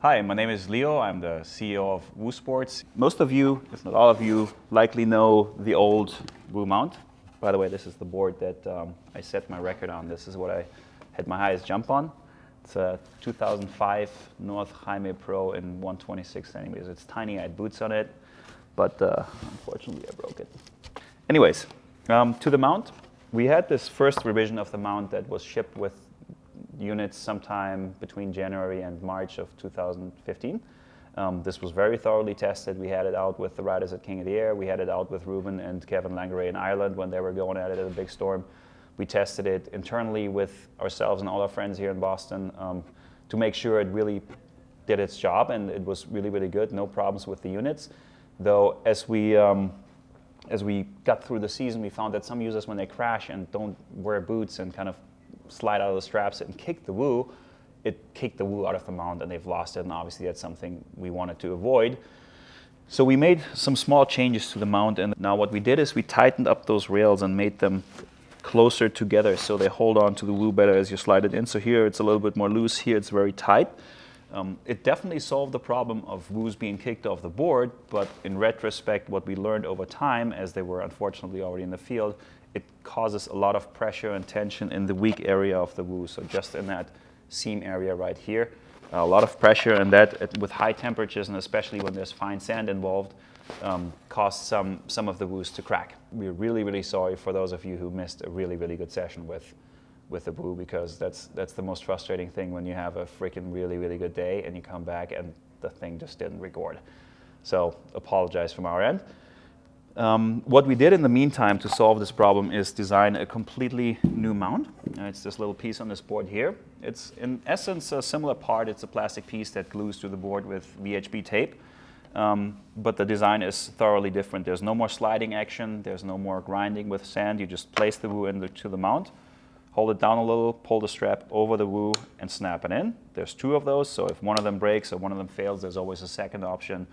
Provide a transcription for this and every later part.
Hi, my name is Leo. I'm the CEO of Woo Sports. Most of you, if not all of you, likely know the old Woo mount. By the way, this is the board that I set my record on. This is what I had my highest jump on. It's a 2005 North Jaime Pro in 126 centimeters. It's tiny. I had boots on it, but unfortunately I broke it. Anyways, to the mount. We had this first revision of the mount that was shipped with units sometime between January and March of 2015. This was very thoroughly tested. We had it out with the riders at King of the Air. We had it out with Ruben and Kevin Langeray in Ireland when they were going at it at a big storm. We tested it internally with ourselves and all our friends here in Boston to make sure it really did its job, and it was really, really good. No problems with the units. Though as we got through the season, we found that some users, when they crash and don't wear boots and kind of slide out of the straps and kick the Woo, it kicked the Woo out of the mount and they've lost it, and obviously that's something we wanted to avoid. So we made some small changes to the mount, and now what we did is we tightened up those rails and made them closer together so they hold on to the Woo better as you slide it in. So here it's a little bit more loose, here it's very tight. It definitely solved the problem of Woos being kicked off the board, but in retrospect, what we learned over time, as they were unfortunately already in the field, it causes a lot of pressure and tension in the weak area of the Woo, so just in that seam area right here. A lot of pressure, and that with high temperatures, and especially when there's fine sand involved, caused some of the Woos to crack. We're really, really sorry for those of you who missed a really, really good session with the Woo, because that's the most frustrating thing when you have a freaking really, really good day and you come back and the thing just didn't record. So apologize from our end. What we did in the meantime to solve this problem is design a completely new mount. It's this little piece on this board here. It's in essence a similar part. It's a plastic piece that glues to the board with VHB tape. But the design is thoroughly different. There's no more sliding action. There's no more grinding with sand. You just place the Woo into the mount, hold it down a little, pull the strap over the Woo, and snap it in. There's two of those, so if one of them breaks or one of them fails, there's always a second option.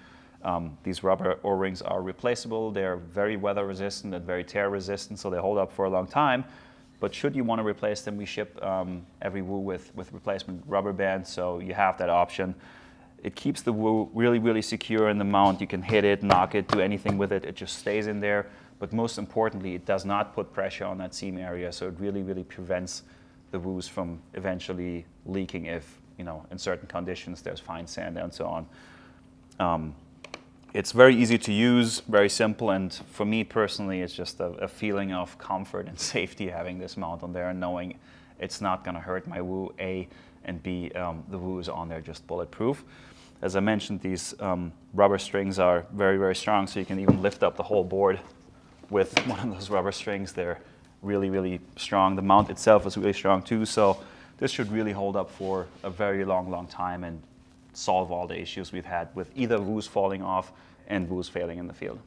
These rubber O-rings are replaceable. They're very weather resistant and very tear resistant, so they hold up for a long time. But should you want to replace them, we ship every Woo with replacement rubber bands, so you have that option. It keeps the Woo really, really secure in the mount. You can hit it, knock it, do anything with it. It just stays in there. But most importantly, it does not put pressure on that seam area, so it really, really prevents the Woos from eventually leaking if, in certain conditions there's fine sand and so on. It's very easy to use, very simple, and for me personally, it's just a feeling of comfort and safety having this mount on there and knowing it's not going to hurt my Woo, A, and B, the Woo is on there just bulletproof. As I mentioned, these rubber strings are very, very strong, so you can even lift up the whole board with one of those rubber strings. They're really, really strong. The mount itself is really strong too, so this should really hold up for a very long, long time and solve all the issues we've had with either Woos falling off and Woos failing in the field.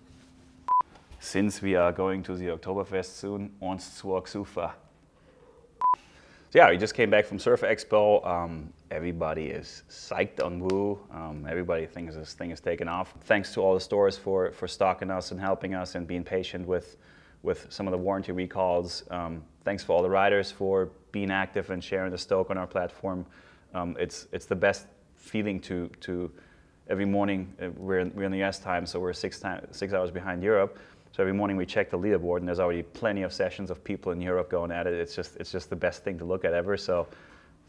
Since we are going to the Oktoberfest soon, ons zur Xufa. So yeah, we just came back from Surf Expo. Everybody is psyched on Woo. Everybody thinks this thing is taking off. Thanks to all the stores for stocking us and helping us and being patient with some of the warranty recalls. Thanks for all the riders for being active and sharing the stoke on our platform. It's the best feeling to every morning. We're in the US time, so we're 6 hours behind Europe. So every morning we check the leaderboard, and there's already plenty of sessions of people in Europe going at it. It's just the best thing to look at ever. So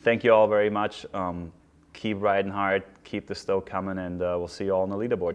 thank you all very much. Keep riding hard, keep the stoke coming, and we'll see you all on the leaderboard.